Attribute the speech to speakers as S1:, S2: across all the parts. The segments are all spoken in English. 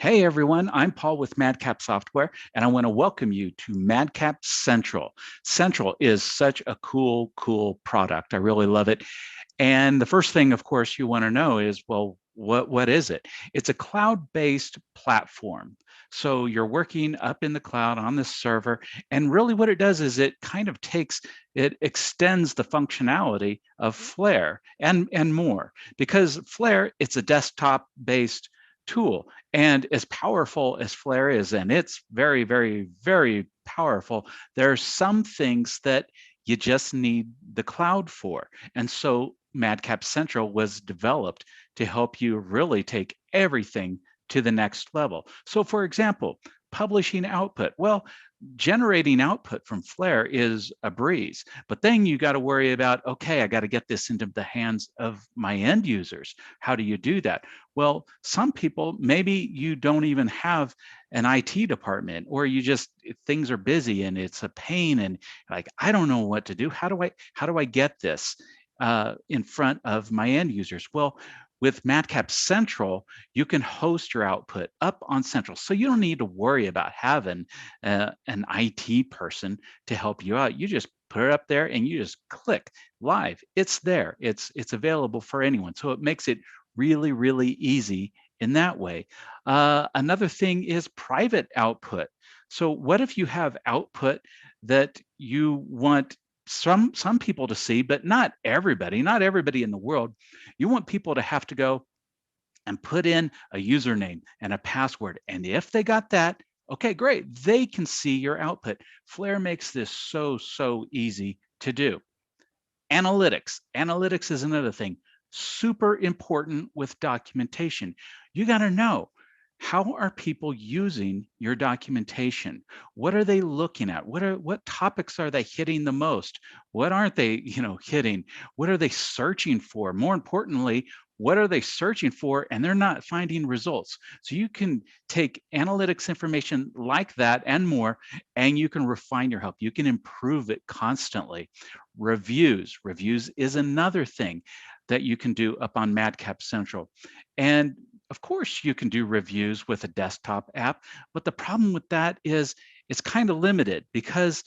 S1: Hey everyone, I'm Paul with MadCap Software, and I want to welcome you to MadCap Central. Central is such a cool product. I really love it. And the first thing, of course, you want to know is, well, what is it? It's a cloud-based platform. So you're working up in the cloud on this server, and really what it does is it extends the functionality of Flare and more. Because Flare, it's a desktop-based tool. And as powerful as Flare is, and it's very powerful, there are some things that you just need the cloud for. And so MadCap Central was developed to help you really take everything to the next level. So for example, publishing output. Well, generating output from Flare is a breeze, but then you got to worry about, okay, I got to get this into the hands of my end users. How do you do that? Well, some people, maybe you don't even have an IT department, or you just, things are busy and it's a pain, and like, I don't know what to do. How do I get this in front of my end users? Well, with MadCap Central, you can host your output up on Central. So you don't need to worry about having an IT person to help you out. You just put it up there and you just click live. It's there. It's available for anyone. So it makes it really easy in that way. Another thing is private output. So what if you have output that you want some people to see, but not everybody in the world. You want people to have to go and put in a username and a password. And if they got that, okay, great. They can see your output. Flare makes this so easy to do. Analytics. Analytics is another thing. Super important with documentation. You got to know, how are people using your documentation? What are they looking at? What topics are they hitting the most? What aren't they, hitting? What are they searching for? More importantly, what are they searching for and they're not finding results? So you can take analytics information like that and more, and you can refine your help. You can improve it constantly. Reviews is another thing that you can do up on MadCap Central. And of course, you can do reviews with a desktop app, but the problem with that is it's kind of limited because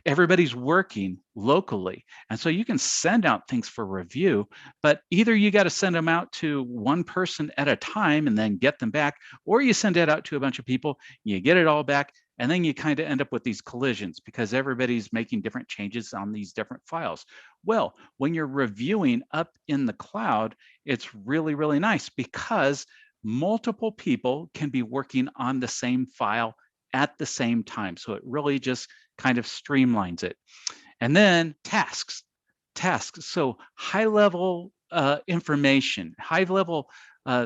S1: everybody's working locally. And so you can send out things for review, but either you got to send them out to one person at a time and then get them back, or you send it out to a bunch of people, you get it all back, and then you kind of end up with these collisions because everybody's making different changes on these different files. Well, when you're reviewing up in the cloud, it's really nice because multiple people can be working on the same file at the same time. So it really just kind of streamlines it. And then tasks. So high level information, high level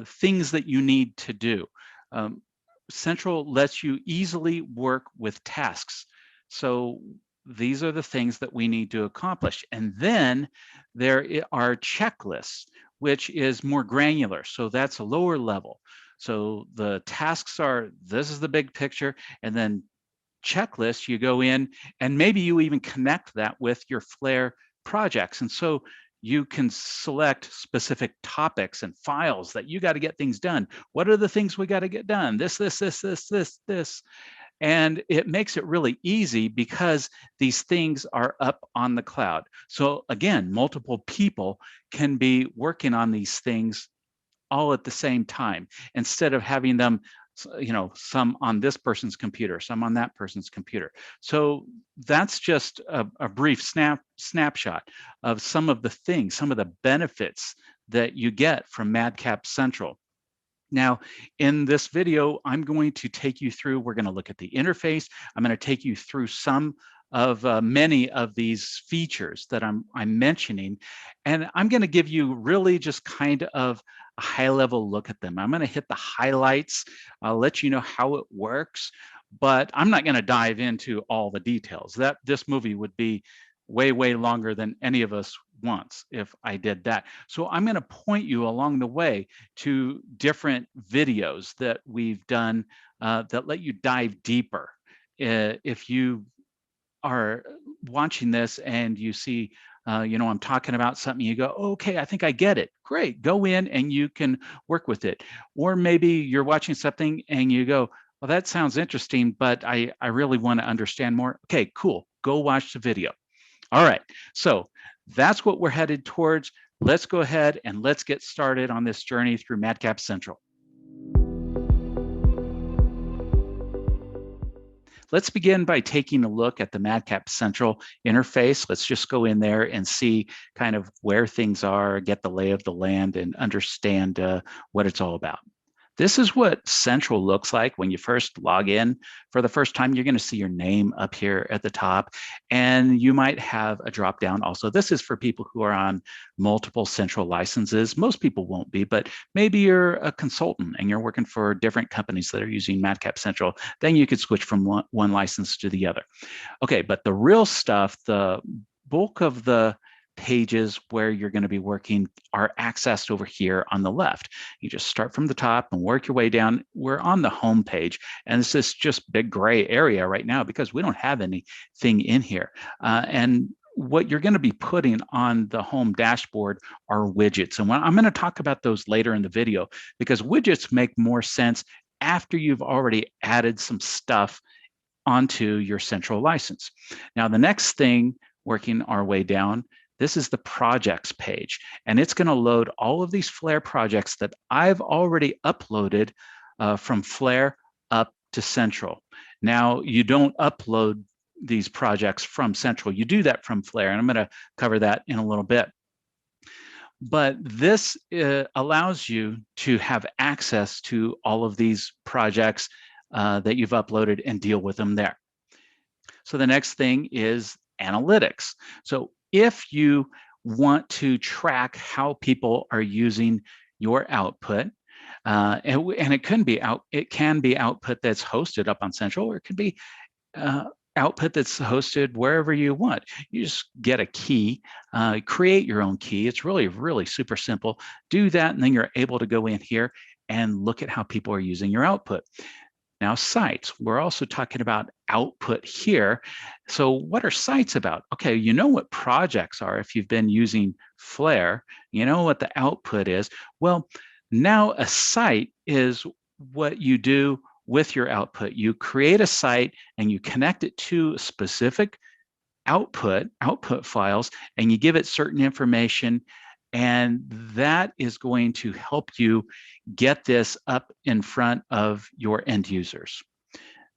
S1: things that you need to do. Central lets you easily work with tasks. So these are the things that we need to accomplish. And then there are checklists, which is more granular. So that's a lower level. So the tasks are, this is the big picture, and then checklist, you go in and maybe you even connect that with your Flare projects. And so you can select specific topics and files that you got to get things done. What are the things we got to get done? This. And it makes it really easy because these things are up on the cloud. So again, multiple people can be working on these things all at the same time instead of having them, some on this person's computer, some on that person's computer. So that's just a brief snapshot of some of the things, some of the benefits that you get from MadCap Central. Now, in this video, I'm going to take you through, we're going to look at the interface. I'm going to take you through some of many of these features that I'm mentioning. And I'm going to give you really just kind of a high level look at them. I'm going to hit the highlights. I'll let you know how it works, but I'm not going to dive into all the details. This movie would be way longer than any of us wants if I did that. So I'm going to point you along the way to different videos that we've done that let you dive deeper. If you are watching this and you see I'm talking about something, you go, okay, I think I get it. Great, go in and you can work with it. Or maybe you're watching something and you go, well, that sounds interesting, but I really want to understand more. Okay, cool, go watch the video. All right, so that's what we're headed towards. Let's go ahead and let's get started on this journey through MadCap Central. Let's begin by taking a look at the MadCap Central interface. Let's just go in there and see kind of where things are, get the lay of the land, and understand what it's all about. This is what Central looks like when you first log in. For the first time, you're going to see your name up here at the top, and you might have a drop down also. This is for people who are on multiple Central licenses. Most people won't be, but maybe you're a consultant and you're working for different companies that are using MadCap Central. Then you could switch from one license to the other. Okay, but the real stuff, the bulk of the pages where you're going to be working are accessed over here on the left. You just start from the top and work your way down. We're on the home page, and this is just big gray area right now because we don't have anything in here. And what you're going to be putting on the home dashboard are widgets. And I'm going to talk about those later in the video because widgets make more sense after you've already added some stuff onto your Central license. Now, the next thing, working our way down, this is the projects page, and it's going to load all of these Flare projects that I've already uploaded from Flare up to Central. Now, you don't upload these projects from Central. You do that from Flare, and I'm going to cover that in a little bit. But this allows you to have access to all of these projects that you've uploaded and deal with them there. So the next thing is analytics. So if you want to track how people are using your output, and it can be output that's hosted up on Central, or it could be output that's hosted wherever you want. You just get a key, create your own key. It's really, really super simple. Do that, and then you're able to go in here and look at how people are using your output. Now, sites, we're also talking about output here. So what are sites about? Okay, you know what projects are if you've been using Flare, you know what the output is. Well, now a site is what you do with your output. You create a site and you connect it to a specific output files, and you give it certain information, and that is going to help you get this up in front of your end users.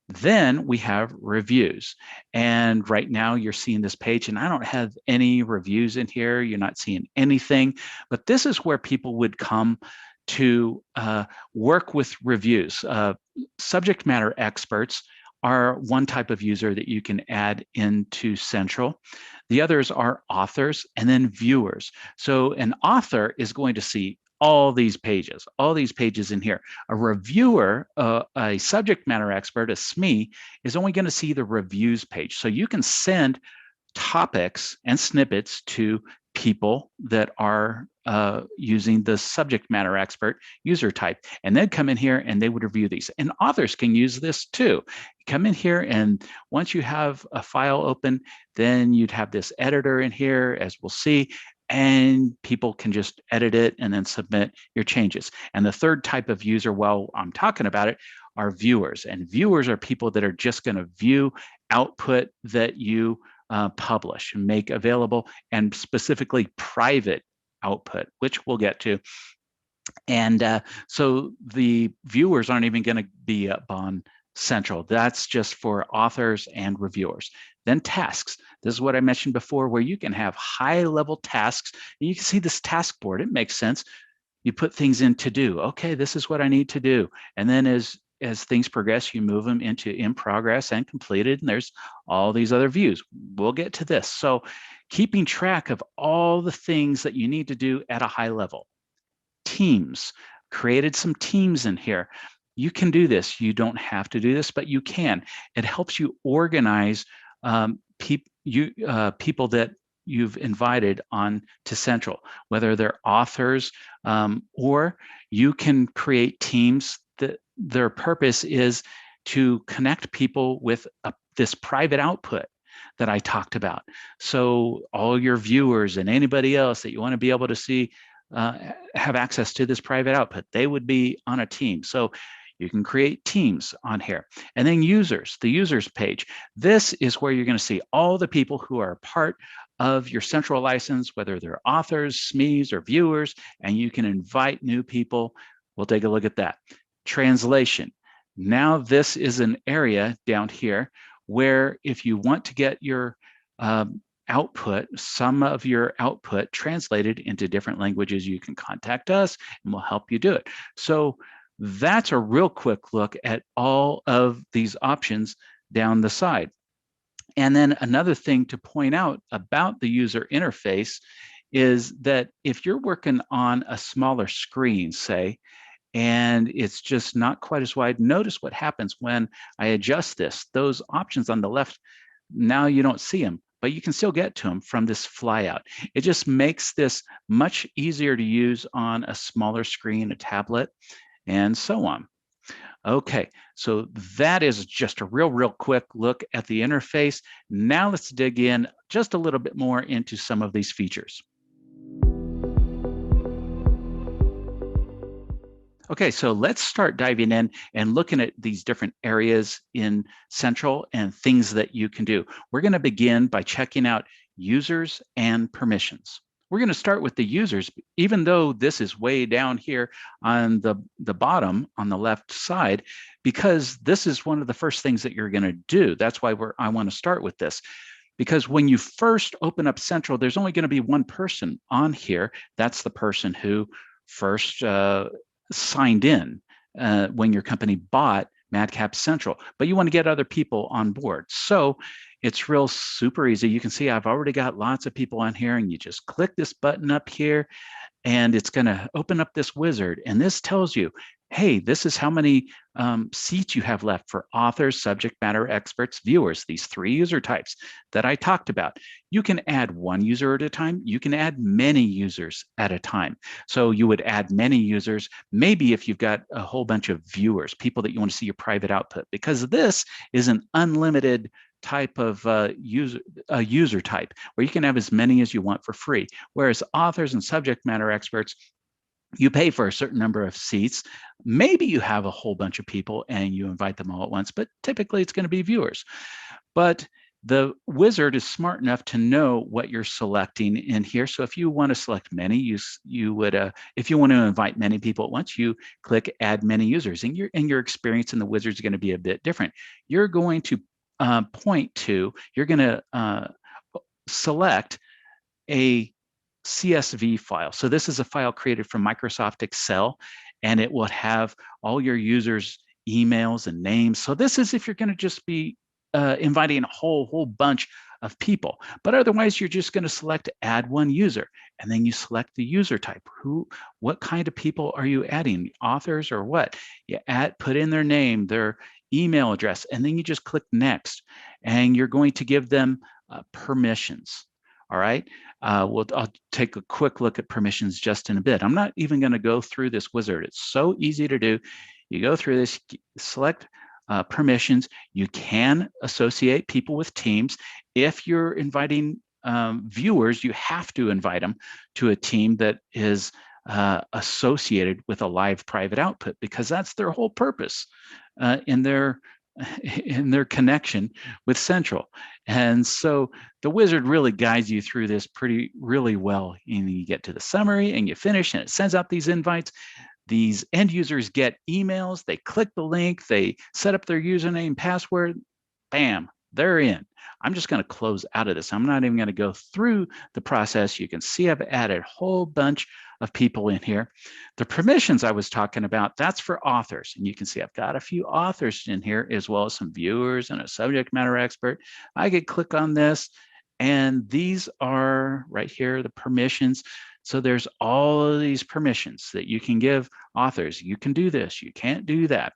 S1: Then we have reviews. And right now you're seeing this page, and I don't have any reviews in here. You're not seeing anything, but this is where people would come to work with reviews. Subject matter experts are one type of user that you can add into Central. The others are authors and then viewers. So an author is going to see all these pages in here. A reviewer, a subject matter expert, a SME, is only going to see the reviews page. So you can send topics and snippets to people that are using the subject matter expert user type, and they'd come in here and they would review these. And authors can use this too. Come in here, and once you have a file open, then you'd have this editor in here, as we'll see, and people can just edit it and then submit your changes. And the third type of user, while I'm talking about it, are viewers. And viewers are people that are just going to view output that you publish and make available, and specifically private output, which we'll get to. And so the viewers aren't even going to be up on Central. That's just for authors and reviewers. Then tasks. This is what I mentioned before, where you can have high-level tasks. And you can see this task board. It makes sense. You put things in to do. Okay, this is what I need to do. And then as things progress, you move them into in progress and completed, and there's all these other views. We'll get to this. So keeping track of all the things that you need to do at a high level. Teams, created some teams in here. You can do this. You don't have to do this, but you can. It helps you organize people that you've invited on to Central, whether they're authors or you can create teams that their purpose is to connect people with this private output. that I talked about. So all your viewers and anybody else that you want to be able to see have access to this private output, they would be on a team. So you can create teams on here. And then users, the users page. This is where you're going to see all the people who are part of your central license, whether they're authors, SMEs, or viewers, and you can invite new people. We'll take a look at that. Translation. Now this is an area down here where if you want to get your output, some of your output translated into different languages, you can contact us and we'll help you do it. So that's a real quick look at all of these options down the side. And then another thing to point out about the user interface is that if you're working on a smaller screen, say, and it's just not quite as wide, notice what happens when I adjust this. Those options on the left, now you don't see them, but you can still get to them from this flyout. It just makes this much easier to use on a smaller screen, a tablet, and so on. Okay, so that is just a real quick look at the interface. Now let's dig in just a little bit more into some of these features. Okay, so let's start diving in and looking at these different areas in Central and things that you can do. We're going to begin by checking out users and permissions. We're going to start with the users, even though this is way down here on the bottom on the left side, because this is one of the first things that you're going to do. That's why I want to start with this. Because when you first open up Central, there's only going to be one person on here. That's the person who first signed in when your company bought MadCap Central, but you want to get other people on board. So it's real super easy. You can see I've already got lots of people on here, and you just click this button up here and it's going to open up this wizard. And this tells you, hey, this is how many seats you have left for authors, subject matter experts, viewers, these 3 user types that I talked about. You can add 1 user at a time. You can add many users at a time. So you would add many users, maybe if you've got a whole bunch of viewers, people that you want to see your private output, because this is an unlimited type of user type where you can have as many as you want for free. Whereas authors and subject matter experts, you pay for a certain number of seats. Maybe you have a whole bunch of people and you invite them all at once, but typically it's going to be viewers. But the wizard is smart enough to know what you're selecting in here. So if you want to select many, you would, if you want to invite many people at once, you click add many users, and your experience in the wizard is going to be a bit different. You're going to you're going to select a CSV file. So this is a file created from Microsoft Excel, and it will have all your users' emails and names. So this is if you're going to just be inviting a whole bunch of people. But otherwise, you're just going to select add 1 user, and then you select the user type. What kind of people are you adding? Authors or what? You put in their name, their email address, and then you just click next, and you're going to give them permissions. All right, I'll take a quick look at permissions just in a bit. I'm not even going to go through this wizard. It's so easy to do. You go through this, select permissions. You can associate people with teams. If you're inviting viewers, you have to invite them to a team that is associated with a live private output, because that's their whole purpose in their connection with Central. And so the wizard really guides you through this really well. And you get to the summary and you finish, and it sends out these invites. These end users get emails, they click the link, they set up their username, password, bam, they're in. I'm just going to close out of this. I'm not even going to go through the process. You can see I've added a whole bunch of people in here. The permissions I was talking about, that's for authors. And you can see I've got a few authors in here, as well as some viewers and a subject matter expert. I could click on this, and these are right here, the permissions. So there's all of these permissions that you can give authors. You can do this, you can't do that.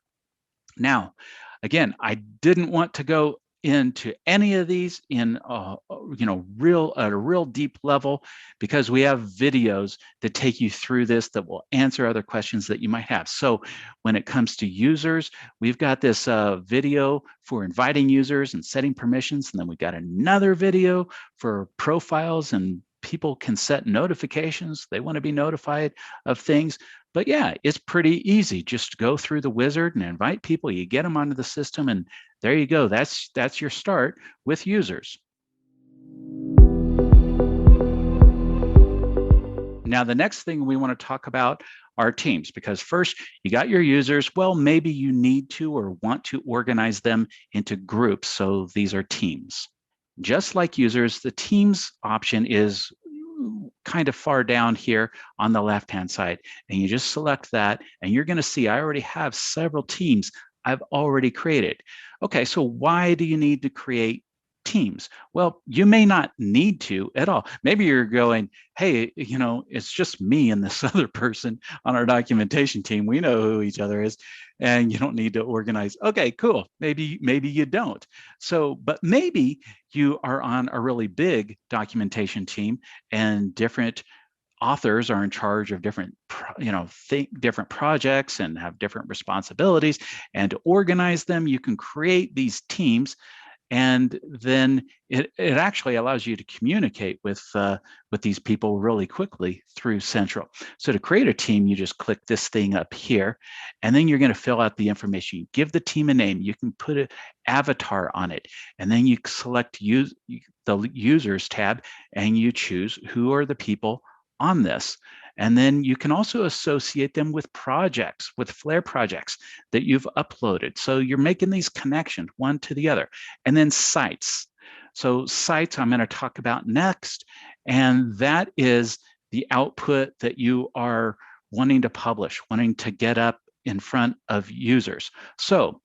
S1: Now, again, I didn't want to go into any of these in a, at a real deep level, because we have videos that take you through this that will answer other questions that you might have. So when it comes to users, we've got this video for inviting users and setting permissions, and then we've got another video for profiles, and people can set notifications. They want to be notified of things. But yeah, it's pretty easy. Just go through the wizard and invite people. You get them onto the system, and there you go. That's your start with users. Now, the next thing we want to talk about are teams, because first you got your users. Well, maybe you need to or want to organize them into groups. So these are teams. Just like users, the teams option is kind of far down here on the left-hand side. And you just select that, and you're going to see I already have several teams I've already created. Okay, so why do you need to create teams? Well, you may not need to at all. Maybe you're going, hey, it's just me and this other person on our documentation team. We know who each other is, and you don't need to organize. Okay, cool. Maybe you don't. So, but maybe you are on a really big documentation team, and different authors are in charge of different different projects and have different responsibilities, and to organize them, you can create these teams, and then it actually allows you to communicate with these people really quickly through Central. So to create a team, you just click this thing up here, and then you're going to fill out the information. You give the team a name. You can put an avatar on it, and then you select the users tab, and you choose who are the people on this. And then you can also associate them with projects, with Flare projects that you've uploaded. So you're making these connections one to the other. And then sites. So sites I'm going to talk about next. And that is the output that you are wanting to publish, wanting to get up in front of users. So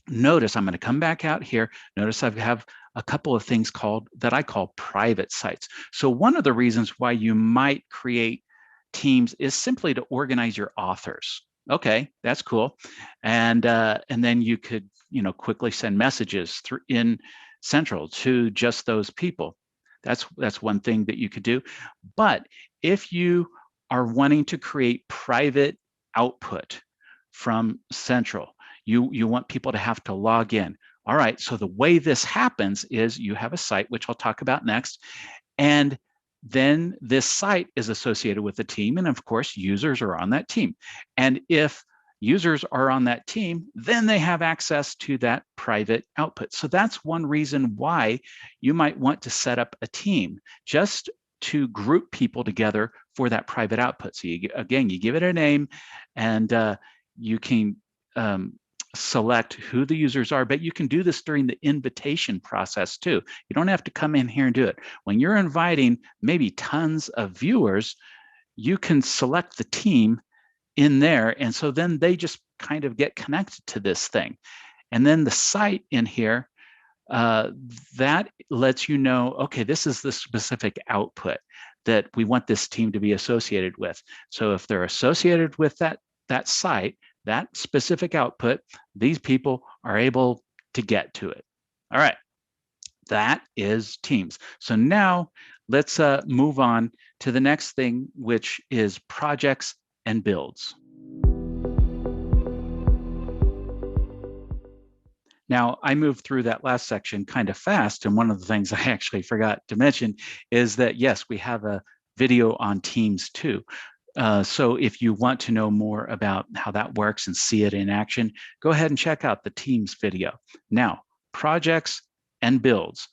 S1: notice I'm going to come back out here. Notice I have a couple of things that I call private sites. So one of the reasons why you might create teams is simply to organize your authors. Okay, that's cool. And then you could quickly send messages through in Central to just those people. That's one thing that you could do. But if you are wanting to create private output from Central, you want people to have to log in. All right, so the way this happens is you have a site, which I'll talk about next, and then this site is associated with the team, and of course, users are on that team. And if users are on that team, then they have access to that private output. So that's one reason why you might want to set up a team, just to group people together for that private output. So again, you give it a name, and you can select who the users are, but you can do this during the invitation process too. You don't have to come in here and do it. When you're inviting maybe tons of viewers, you can select the team in there, and so then they just kind of get connected to this thing. And then the site in here, that lets you know, okay, this is the specific output that we want this team to be associated with. So if they're associated with that site, that specific output, these people are able to get to it. All right, that is teams. So now let's move on to the next thing, which is projects and builds. Now, I moved through that last section kind of fast, and one of the things I actually forgot to mention is that, yes, we have a video on teams too. So if you want to know more about how that works and see it in action, go ahead and check out the Teams video. Now, projects and builds.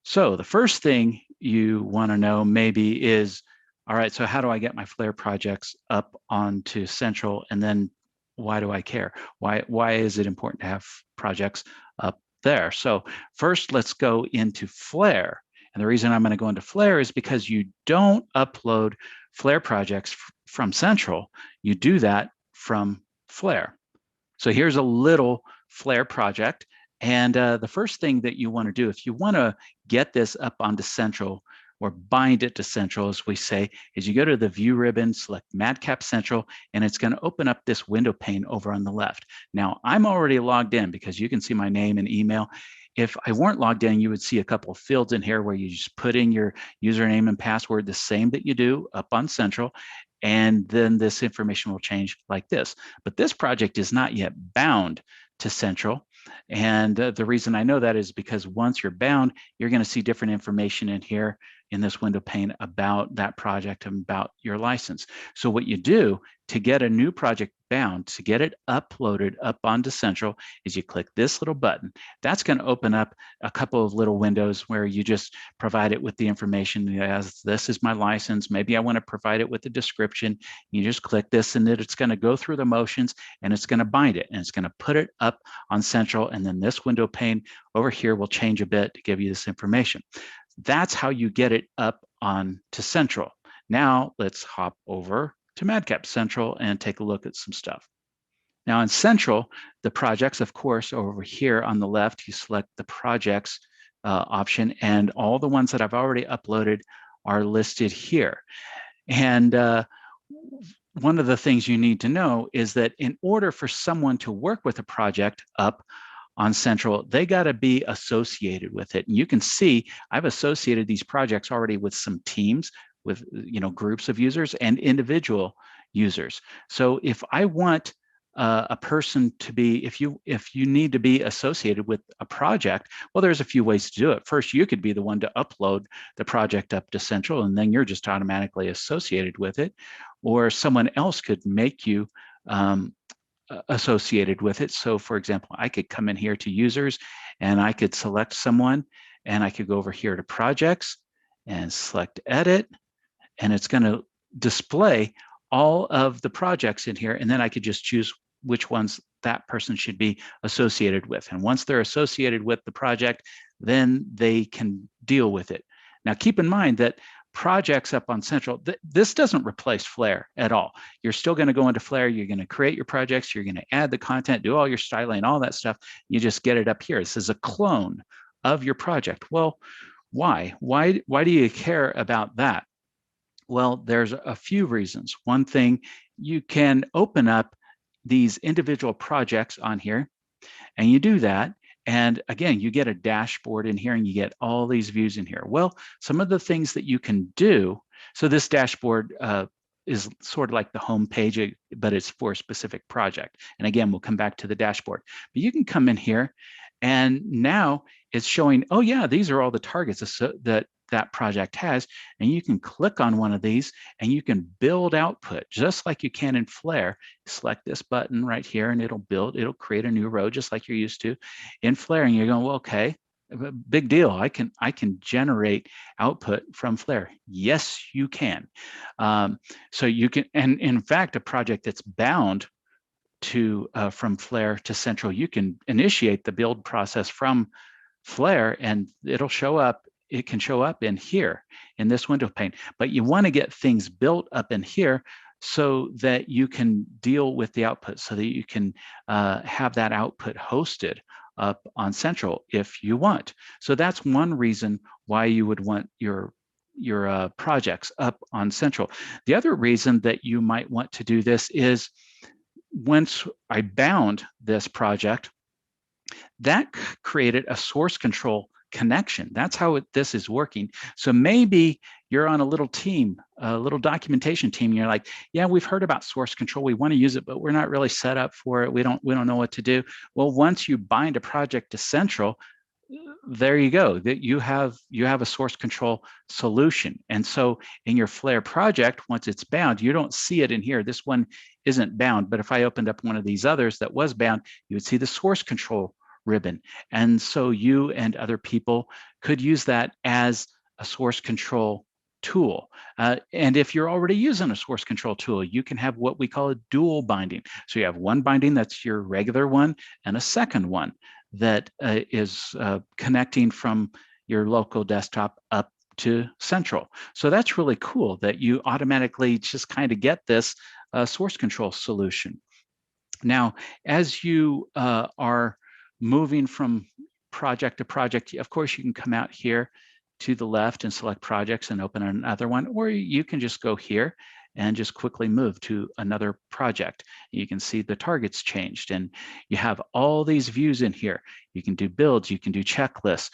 S1: So the first thing you want to know maybe is, all right, so how do I get my Flare projects up onto Central, and then why do I care? Why is it important to have projects up there? So first, let's go into Flare. And the reason I'm going to go into Flare is because you don't upload Flare projects from Central. You do that from Flare. So here's a little Flare project. And the first thing that you want to do, if you want to get this up onto Central, or bind it to Central, as we say, is you go to the View ribbon, select MadCap Central, and it's going to open up this window pane over on the left. Now, I'm already logged in because you can see my name and email. If I weren't logged in, you would see a couple of fields in here where you just put in your username and password, the same that you do up on Central, and then this information will change like this. But this project is not yet bound to Central. And the reason I know that is because once you're bound, you're going to see different information in here in this window pane about that project and about your license. So what you do to get a new project bound, to get it uploaded up onto Central, is you click this little button. That's going to open up a couple of little windows where you just provide it with the information as this is my license. Maybe I want to provide it with a description. You just click this and it's going to go through the motions and it's going to bind it and it's going to put it up on Central. And then this window pane over here will change a bit to give you this information. That's how you get it up on to Central. Now let's hop over to MadCap Central and take a look at some stuff. Now in Central, the projects, of course, over here on the left, you select the projects option, and all the ones that I've already uploaded are listed here. And one of the things you need to know is that in order for someone to work with a project up on Central, they got to be associated with it. And you can see I've associated these projects already with some teams, with groups of users and individual users. So if I want a person to be, if you need to be associated with a project, well, there's a few ways to do it. First, you could be the one to upload the project up to Central, and then you're just automatically associated with it. Or someone else could make you associated with it. So for example, I could come in here to users and I could select someone and I could go over here to projects and select edit, and it's going to display all of the projects in here. And then I could just choose which ones that person should be associated with. And once they're associated with the project, then they can deal with it. Now, keep in mind that projects up on Central, this doesn't replace Flare at all. You're still going to go into Flare, you're going to create your projects, you're going to add the content, do all your styling, all that stuff. You just get it up here. This is a clone of your project. Well, why? Why do you care about that? Well, there's a few reasons. One thing, you can open up these individual projects on here, and you do that. And again, you get a dashboard in here and you get all these views in here. Well, some of the things that you can do, so this dashboard is sort of like the home page, but it's for a specific project. And again, we'll come back to the dashboard. But you can come in here and now it's showing, oh yeah, these are all the targets that project has, and you can click on one of these and you can build output just like you can in Flare. Select this button right here and it'll create a new row just like you're used to in Flare, and you're going, well, okay, big deal. I can generate output from Flare. Yes, you can. So you can, and in fact, a project that's bound to from Flare to Central, you can initiate the build process from Flare and it'll show up. It can show up in here in this window pane, but you want to get things built up in here so that you can deal with the output, so that you can have that output hosted up on Central if you want. So that's one reason why you would want your projects up on Central. The other reason that you might want to do this is once I bound this project, that created a source control connection. That's how this is working. So maybe you're on a little team, a little documentation team, and you're like, yeah, we've heard about source control. We want to use it, but we're not really set up for it. We don't know what to do. Well, once you bind a project to Central, there you go. That you have a source control solution. And so in your Flare project, once it's bound, you don't see it in here. This one isn't bound, but if I opened up one of these others that was bound, you would see the source control ribbon. And so you and other people could use that as a source control tool. And if you're already using a source control tool, you can have what we call a dual binding. So you have one binding that's your regular one and a second one that is connecting from your local desktop up to Central. So that's really cool that you automatically just kind of get this source control solution. Now, as you are moving from project to project, of course, you can come out here to the left and select projects and open another one, or you can just go here and just quickly move to another project. You can see the targets changed, and you have all these views in here. You can do builds, you can do checklists.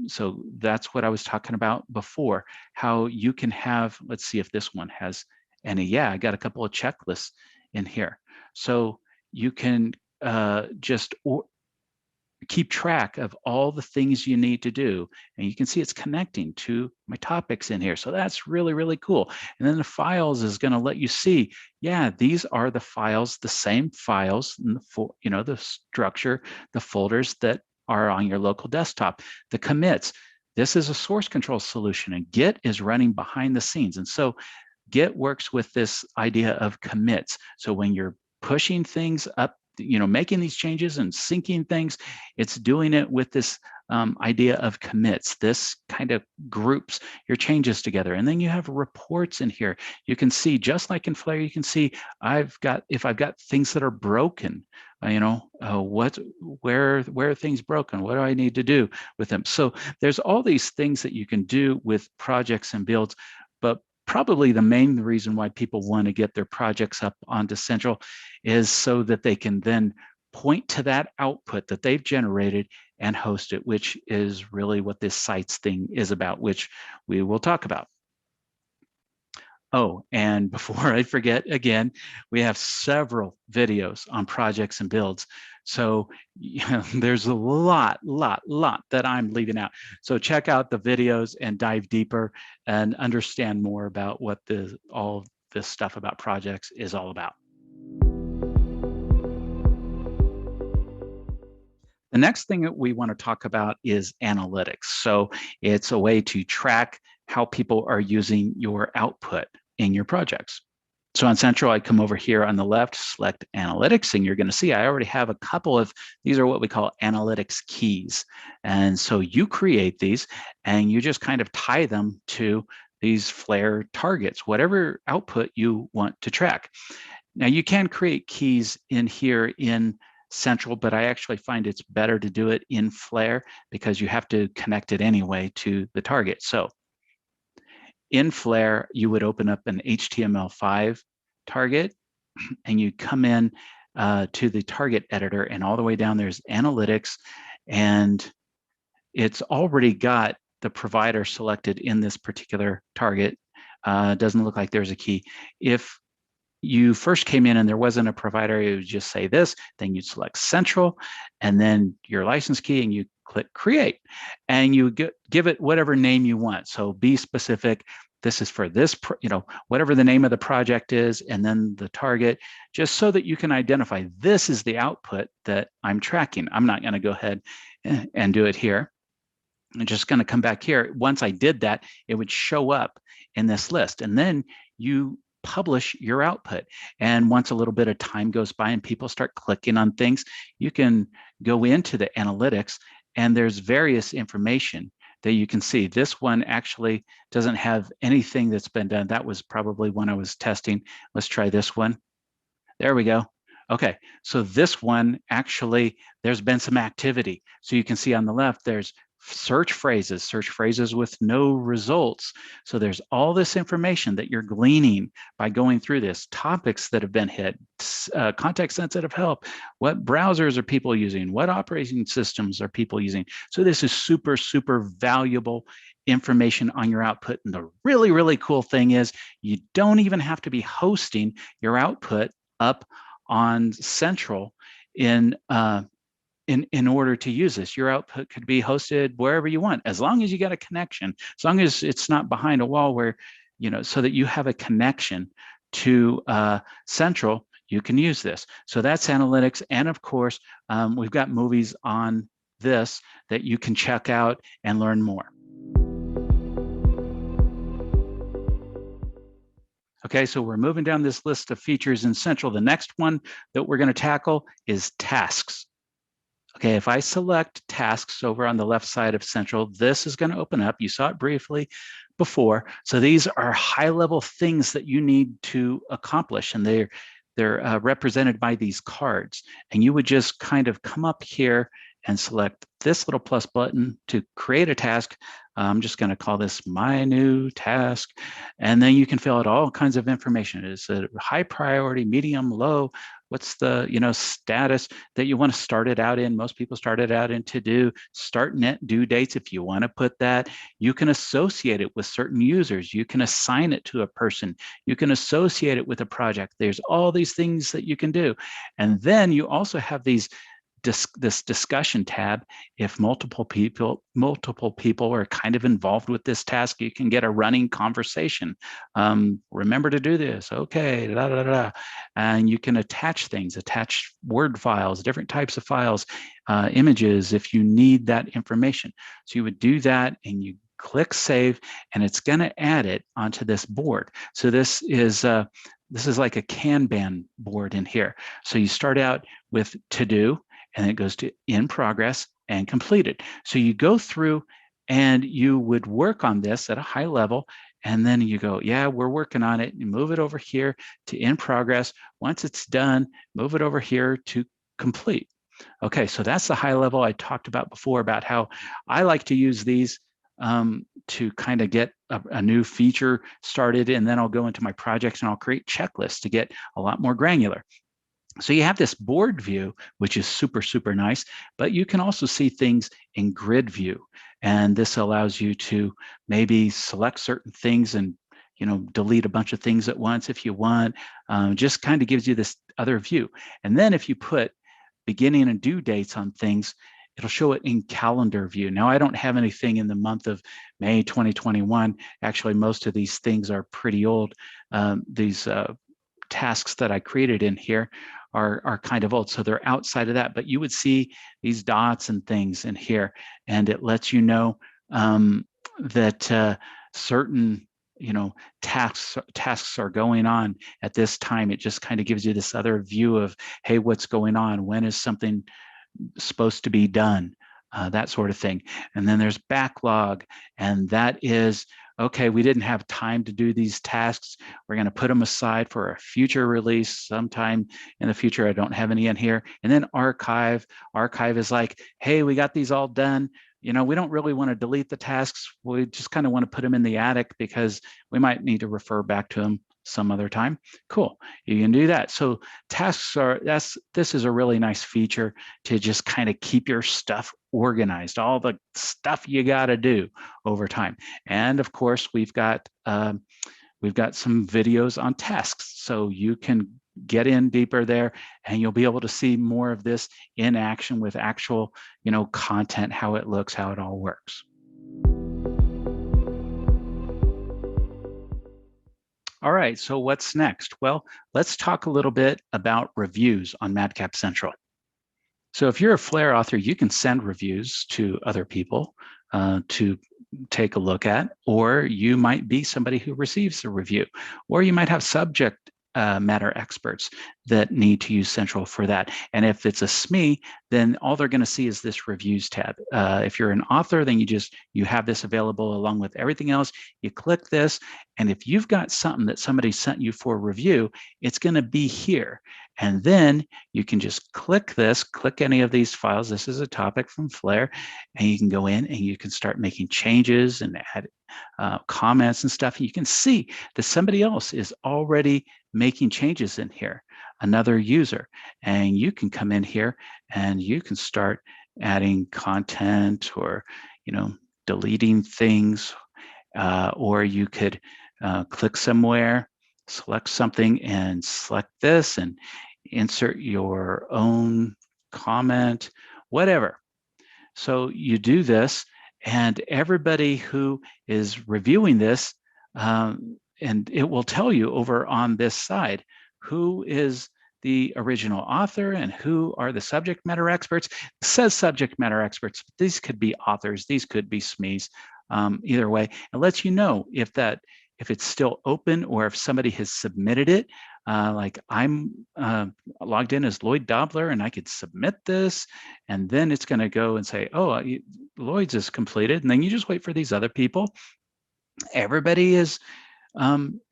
S1: So that's what I was talking about before, how you can have, let's see if this one has any. Yeah, I got a couple of checklists in here. So you can just keep track of all the things you need to do. And you can see it's connecting to my topics in here. So that's really, really cool. And then the files is going to let you see, yeah, these are the files, the same files, in the structure, the folders that are on your local desktop, the commits. This is a source control solution, and Git is running behind the scenes. And so Git works with this idea of commits. So when you're pushing things up, making these changes and syncing things, it's doing it with this idea of commits. This kind of groups your changes together. And then you have reports in here. You can see, just like in Flare, you can see if I've got things that are broken, where are things broken? What do I need to do with them? So there's all these things that you can do with projects and builds, but probably the main reason why people want to get their projects up onto Central is so that they can then point to that output that they've generated and host it, which is really what this sites thing is about, which we will talk about. Oh, and before I forget, again, we have several videos on projects and builds. So there's a lot that I'm leaving out. So check out the videos and dive deeper and understand more about what all this stuff about projects is all about. The next thing that we want to talk about is analytics. So it's a way to track how people are using your output in your projects. So on Central, I come over here on the left, select analytics, and you're going to see I already have a couple of, these are what we call analytics keys. And so you create these and you just kind of tie them to these Flare targets, whatever output you want to track. Now you can create keys in here in Central, but I actually find it's better to do it in Flare because you have to connect it anyway to the target. So in Flare, you would open up an HTML5 target and you come in to the target editor, and all the way down there's analytics, and it's already got the provider selected in this particular target. Doesn't look like there's a key. If you first came in and there wasn't a provider, it would just say this, then you'd select Central and then your license key and you click create and you give it whatever name you want. So be specific. This is for this, whatever the name of the project is, and then the target, just so that you can identify this is the output that I'm tracking. I'm not going to go ahead and do it here. I'm just going to come back here. Once I did that, it would show up in this list, and then you publish your output. And once a little bit of time goes by and people start clicking on things, you can go into the analytics and there's various information that you can see. This one actually doesn't have anything that's been done. That was probably when I was testing. Let's try this one. There we go. Okay, so this one actually, there's been some activity. So you can see on the left, there's search phrases with no results. So there's all this information that you're gleaning by going through this, topics that have been hit, context sensitive help, what browsers are people using, what operating systems are people using. So this is super, super valuable information on your output. And the really, really cool thing is you don't even have to be hosting your output up on Central in order to use this. Your output could be hosted wherever you want, as long as you got a connection, as long as it's not behind a wall where, so that you have a connection to Central, you can use this. So that's analytics. And of course, we've got movies on this that you can check out and learn more. Okay, so we're moving down this list of features in Central. The next one that we're going to tackle is tasks. Okay, if I select tasks over on the left side of Central, this is going to open up. You saw it briefly before. So these are high-level things that you need to accomplish, and they're represented by these cards. And you would just kind of come up here and select this little plus button to create a task. I'm just going to call this my new task. And then you can fill out all kinds of information. Is it high priority, medium, low? What's the status that you want to start it out in? Most people start it out in to do, start net due dates. If you want to put that, you can associate it with certain users. You can assign it to a person. You can associate it with a project. There's all these things that you can do. And then you also have this discussion tab. If multiple people are kind of involved with this task, you can get a running conversation. Remember to do this. Okay, da, da, da. And you can attach things, attach Word files, different types of files, images if you need that information. So you would do that and you click save, and it's going to add it onto this board. So this is like a Kanban board in here. So you start out with to do, and it goes to in progress and completed. So you go through and you would work on this at a high level, and then you go, yeah, we're working on it. You move it over here to in progress. Once it's done, move it over here to complete. Okay, so that's the high level I talked about before about how I like to use these to kind of get a new feature started, and then I'll go into my projects and I'll create checklists to get a lot more granular. So you have this board view, which is super, super nice, but you can also see things in grid view. And this allows you to maybe select certain things and delete a bunch of things at once if you want. Just kind of gives you this other view. And then if you put beginning and due dates on things, it'll show it in calendar view. Now, I don't have anything in the month of May 2021. Actually, most of these things are pretty old. These tasks that I created in here are kind of old, so they're outside of that. But you would see these dots and things in here, and it lets you know that certain tasks are going on at this time. It just kind of gives you this other view of, hey, what's going on? When is something supposed to be done? That sort of thing. And then there's backlog, and that is, okay, we didn't have time to do these tasks. We're going to put them aside for a future release sometime in the future. I don't have any in here. And then archive. Archive is like, hey, we got these all done. We don't really want to delete the tasks. We just kind of want to put them in the attic because we might need to refer back to them some other time. Cool, you can do that. So tasks this is a really nice feature to just kind of keep your stuff organized, all the stuff you got to do over time. And of course, we've got some videos on tasks, so you can get in deeper there, and you'll be able to see more of this in action with actual, content, how it looks, how it all works. All right, so what's next? Well, let's talk a little bit about reviews on MadCap Central. So if you're a Flare author, you can send reviews to other people to take a look at, or you might be somebody who receives a review, or you might have subject matter experts that need to use Central for that. And if it's a SME, then all they're going to see is this reviews tab. If you're an author, then you have this available along with everything else. You click this, and if you've got something that somebody sent you for review, it's going to be here. And then you can just click any of these files. This is a topic from Flare, and you can go in and you can start making changes and add comments and stuff. And you can see that somebody else is already making changes in here, another user. And you can come in here and you can start adding content or, deleting things, or you could click somewhere, select something and select this and insert your own comment, whatever. So you do this, and everybody who is reviewing this, and it will tell you over on this side who is the original author and who are the subject matter experts. It says subject matter experts, but these could be authors, these could be SMEs, either way. It lets you know if it's still open or if somebody has submitted it. Like I'm logged in as Lloyd Dobler, and I could submit this, and then it's going to go and say, oh, Lloyd's is completed. And then you just wait for these other people. Everybody is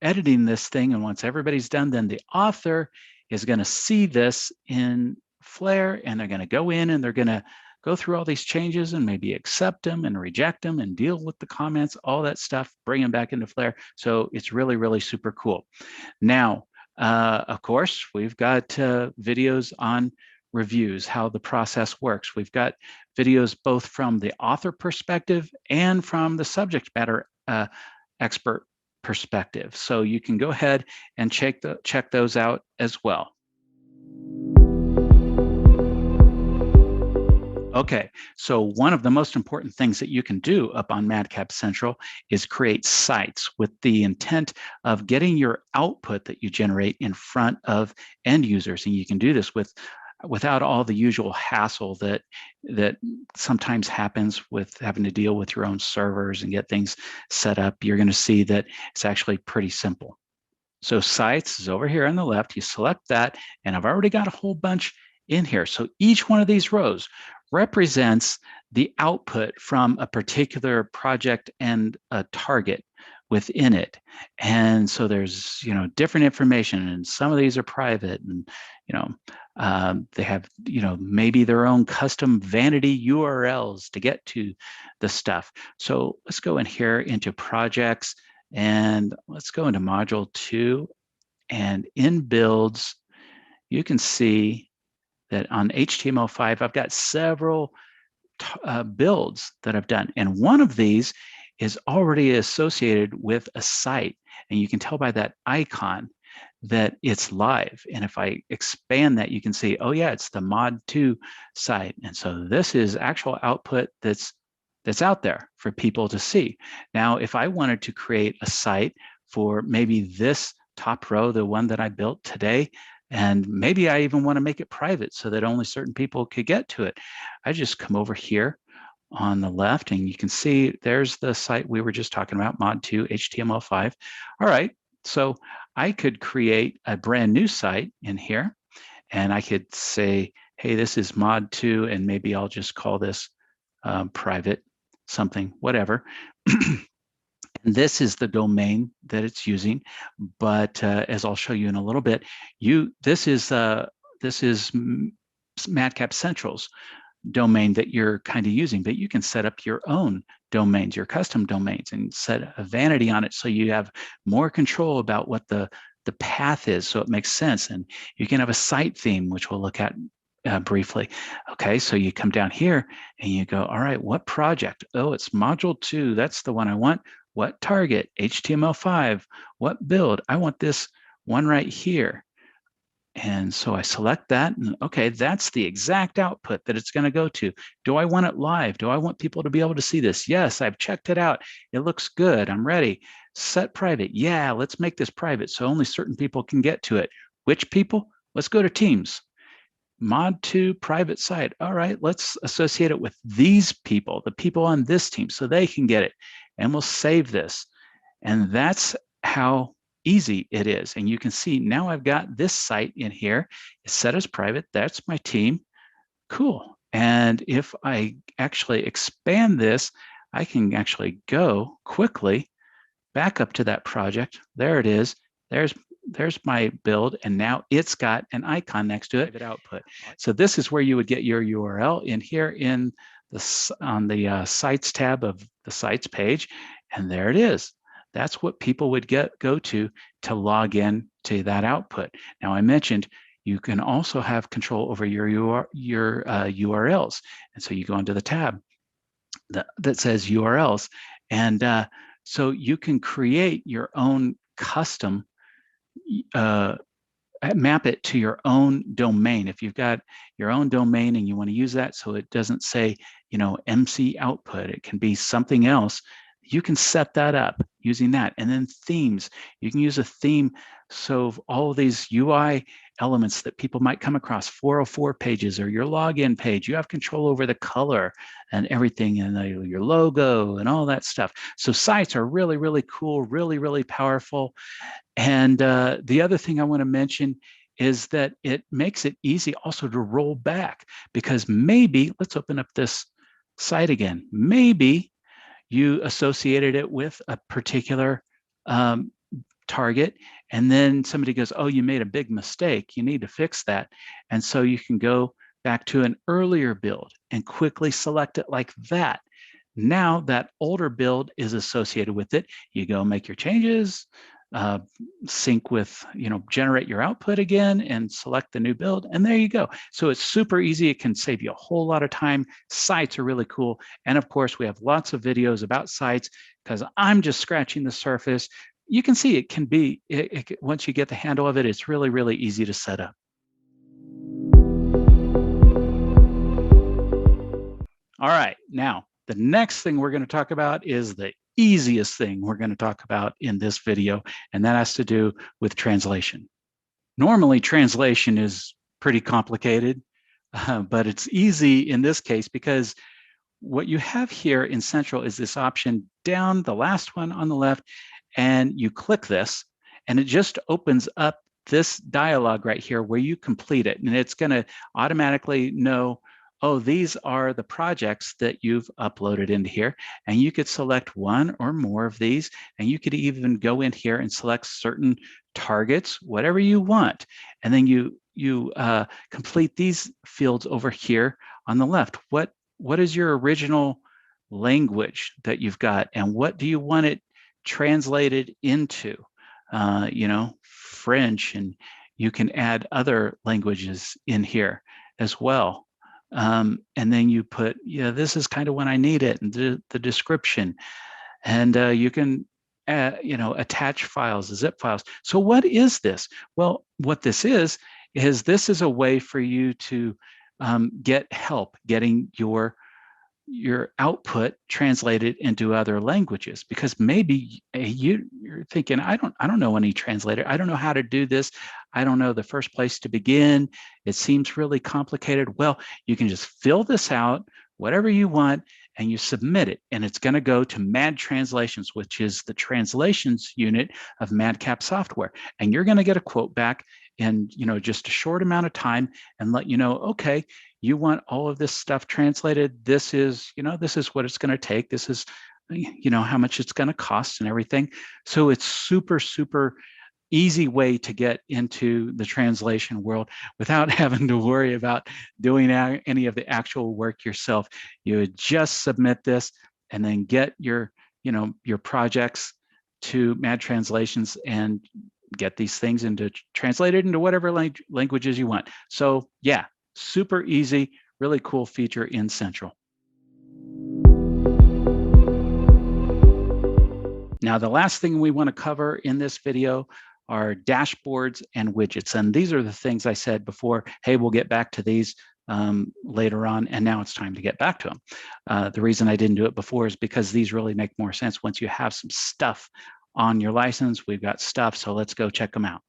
S1: editing this thing, and once everybody's done, then the author is going to see this in Flare, and they're going to go in and they're going to go through all these changes and maybe accept them and reject them and deal with the comments, all that stuff, bring them back into Flare. So it's really, really super cool. Now, of course, we've got videos on reviews, how the process works. We've got videos both from the author perspective and from the subject matter expert perspective. So you can go ahead and check those out as well. Okay, so one of the most important things that you can do up on MadCap Central is create sites with the intent of getting your output that you generate in front of end users. And you can do this without all the usual hassle that sometimes happens with having to deal with your own servers and get things set up. You're going to see that it's actually pretty simple. So sites is over here on the left. You select that, and I've already got a whole bunch in here. So each one of these rows represents the output from a particular project and a target within it. And so there's, different information, and some of these are private, and, they have, maybe their own custom vanity URLs to get to the stuff. So let's go in here into projects, and let's go into module 2, and in builds, you can see that on HTML5, I've got several builds that I've done. And one of these is already associated with a site. And you can tell by that icon that it's live. And if I expand that, you can see, oh yeah, it's the Mod 2 site. And so this is actual output that's out there for people to see. Now, if I wanted to create a site for maybe this top row, the one that I built today, and maybe I even want to make it private so that only certain people could get to it, I just come over here on the left, and you can see there's the site we were just talking about, Mod 2 HTML5. All right, so I could create a brand new site in here, and I could say, hey, this is Mod 2, and maybe I'll just call this private something, whatever. And this is the domain that it's using, but as I'll show you in a little bit, this is MadCap Central's domain that you're kind of using, but you can set up your own domains, your custom domains, and set a vanity on it so you have more control about what the path is, so it makes sense. And you can have a site theme, which we'll look at briefly. Okay, so you come down here and you go, all right, what project? Oh, it's module 2. That's the one I want. What target? HTML5. What build? I want this one right here. And so I select that, and okay, that's the exact output that it's going to go to. Do I want it live? Do I want people to be able to see this? Yes, I've checked it out. It looks good. I'm ready. Set private. Yeah, let's make this private so only certain people can get to it. Which people? Let's go to Teams. Mod 2 private site. All right, let's associate it with these people, the people on this team, so they can get it. And we'll save this. And that's how easy it is. And you can see now I've got this site in here. It's set as private. That's my team. Cool. And if I actually expand this, I can actually go quickly back up to that project. There it is. There's my build, and now it's got an icon next to it. Output. So this is where you would get your URL in here on the sites tab of the sites page, and there it is. That's what people would go to log in to that output. Now I mentioned you can also have control over your URLs, and so you go into the tab that says URLs, and so you can create your own custom. Map it to your own domain. If you've got your own domain and you want to use that so it doesn't say, MC output, it can be something else. You can set that up using that. And then themes, you can use a theme. So all of these UI elements that people might come across, 404 pages or your login page, you have control over the color and everything, and your logo and all that stuff. So sites are really, really cool, really, really powerful. And the other thing I want to mention is that it makes it easy also to roll back, because maybe, let's open up this site again. Maybe you associated it with a particular target, and then somebody goes, oh, you made a big mistake. You need to fix that. And so you can go back to an earlier build and quickly select it like that. Now that older build is associated with it. You go make your changes, sync with, generate your output again and select the new build, and there you go. So it's super easy. It can save you a whole lot of time. Sites are really cool. And of course, we have lots of videos about sites because I'm just scratching the surface. You can see it can be, once you get the handle of it, it's really, really easy to set up. All right, now the next thing we're going to talk about is the easiest thing we're going to talk about in this video, and that has to do with translation. Normally, translation is pretty complicated, but it's easy in this case because what you have here in Central is this option down, the last one on the left, and you click this, and it just opens up this dialog right here where you complete it, and it's going to automatically know, oh, these are the projects that you've uploaded into here, and you could select one or more of these, and you could even go in here and select certain targets, whatever you want, and then you complete these fields over here on the left. What is your original language that you've got, and what do you want it translated into? French, and you can add other languages in here as well. And then you put, this is kind of when I need it, and the description, and you can attach files, zip files. So what is this? Well, what this is a way for you to get help getting your output translated into other languages, because maybe you're thinking, I don't know any translator. I don't know how to do this. I don't know the first place to begin. It seems really complicated. Well, you can just fill this out, whatever you want, and you submit it, and it's going to go to Mad Translations, which is the translations unit of MadCap software, and you're going to get a quote back in just a short amount of time and let you know, okay, you want all of this stuff translated. This is what it's going to take. This is, how much it's going to cost and everything. So it's super, super easy way to get into the translation world without having to worry about doing any of the actual work yourself. You would just submit this and then get your projects to Mad Translations and get these things translated into whatever languages you want. So yeah, super easy, really cool feature in Central. Now, the last thing we want to cover in this video are dashboards and widgets. And these are the things I said before, hey, we'll get back to these later on, and now it's time to get back to them. The reason I didn't do it before is because these really make more sense once you have some stuff on your license. We've got stuff, so let's go check them out.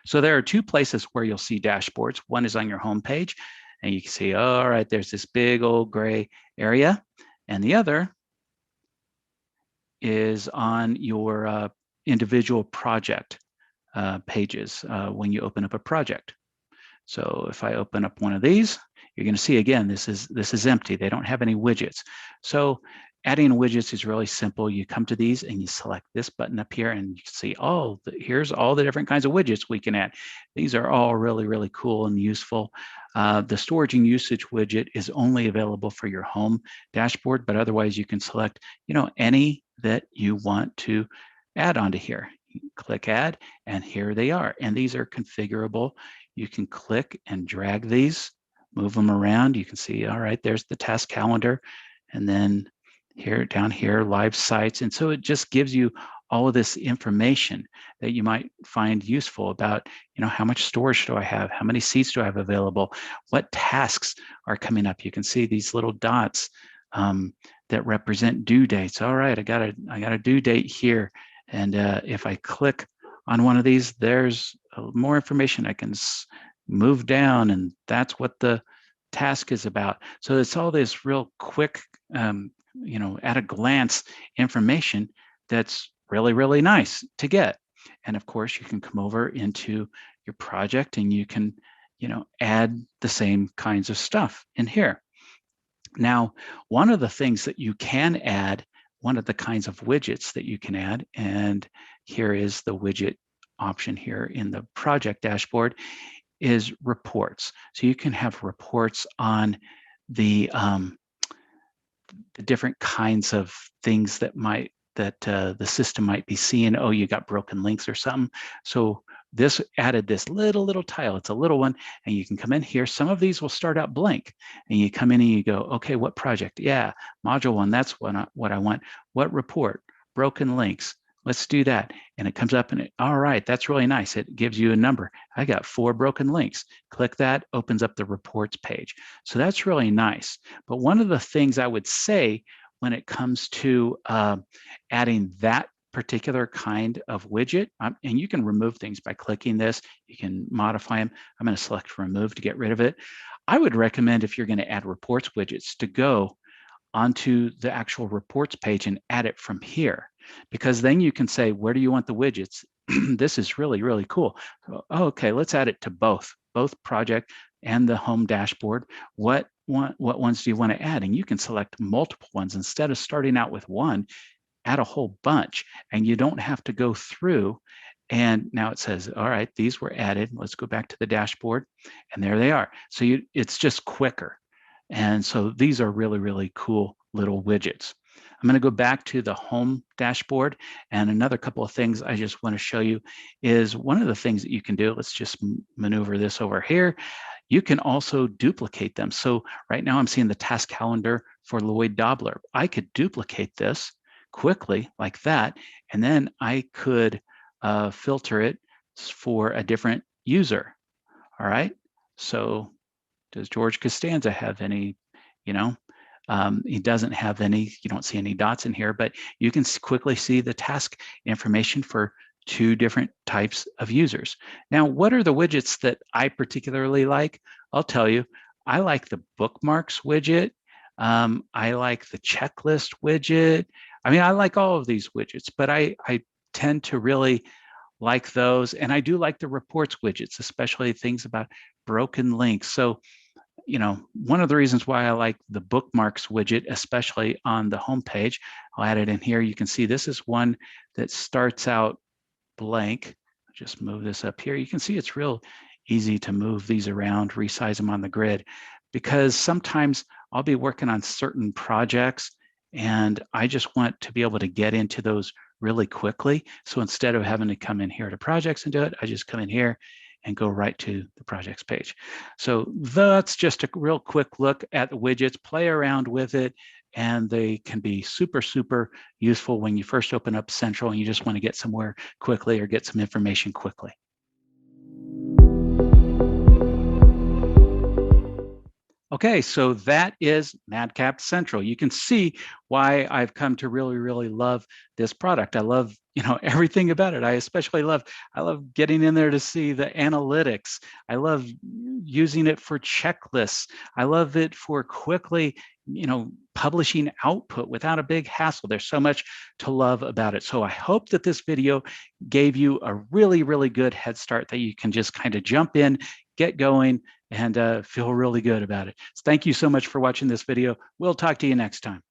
S1: So there are two places where you'll see dashboards. One is on your home page, and you can see, all right, there's this big old gray area, and the other is on your individual project pages when you open up a project. So if I open up one of these, you're going to see again, this is empty. They don't have any widgets. So adding widgets is really simple. You come to these and you select this button up here, and you can see, oh, here's all the different kinds of widgets we can add. These are all really, really cool and useful. The storage and usage widget is only available for your home dashboard, but otherwise you can select, any that you want to add onto here. You click add, and here they are. And these are configurable. You can click and drag these, move them around. You can see, all right, there's the task calendar. And then down here, live sites. And so it just gives you all of this information that you might find useful about, how much storage do I have? How many seats do I have available? What tasks are coming up? You can see these little dots that represent due dates. All right, I got a due date here. And if I click on one of these, there's more information. I can move down, and that's what the task is about. So it's all this real quick, at a glance information that's really, really nice to get. And of course, you can come over into your project and you can, add the same kinds of stuff in here. Now, one of the things that you can add, one of the kinds of widgets that you can add, and here is the widget option here in the project dashboard, is reports. So you can have reports on the different kinds of things that the system might be seeing. Oh, you got broken links or something. So this added this little tile. It's a little one, and you can come in here. Some of these will start out blank, and you come in and you go, okay, what project? Yeah, module 1. That's what I want. What report? Broken links. Let's do that. And it comes up and all right, that's really nice. It gives you a number. I got 4 broken links. Click that, opens up the reports page. So that's really nice. But one of the things I would say when it comes to adding that particular kind of widget, and you can remove things by clicking this, you can modify them. I'm going to select remove to get rid of it. I would recommend, if you're going to add reports widgets, to go onto the actual reports page and add it from here, because then you can say, where do you want the widgets? This is really cool. So, okay, let's add it to both project and the home dashboard. What ones do you want to add? And you can select multiple ones. Instead of starting out with one, add a whole bunch, and you don't have to go through. And now it says, all right, these were added. Let's go back to the dashboard, and there they are. So it's just quicker. And so these are really cool little widgets. I'm going to go back to the home dashboard, and another couple of things I just want to show you is one of the things that you can do. Let's just maneuver this over here. You can also duplicate them. So right now I'm seeing the task calendar for Lloyd Dobler. I could duplicate this quickly like that, and then I could filter it for a different user. All right, so does George Costanza have any, he doesn't have any, you don't see any dots in here, but you can quickly see the task information for 2 different types of users. Now, what are the widgets that I particularly like? I'll tell you, I like the bookmarks widget. I like the checklist widget. I mean, I like all of these widgets, but I tend to really like those. And I do like the reports widgets, especially things about broken links. So, one of the reasons why I like the bookmarks widget, especially on the home page, I'll add it in here. You can see this is one that starts out blank. Just move this up here. You can see it's real easy to move these around, resize them on the grid, because sometimes I'll be working on certain projects and I just want to be able to get into those really quickly. So instead of having to come in here to projects and do it, I just come in here and go right to the projects page. So that's just a real quick look at the widgets. Play around with it, and they can be super useful when you first open up Central and you just want to get somewhere quickly or get some information quickly. Okay, so that is MadCap Central. You can see why I've come to really love this product. I love, everything about it. I love getting in there to see the analytics. I love using it for checklists. I love it for quickly, publishing output without a big hassle. There's so much to love about it. So I hope that this video gave you a really good head start that you can just kind of jump in, get going, and feel really good about it. So thank you so much for watching this video. We'll talk to you next time.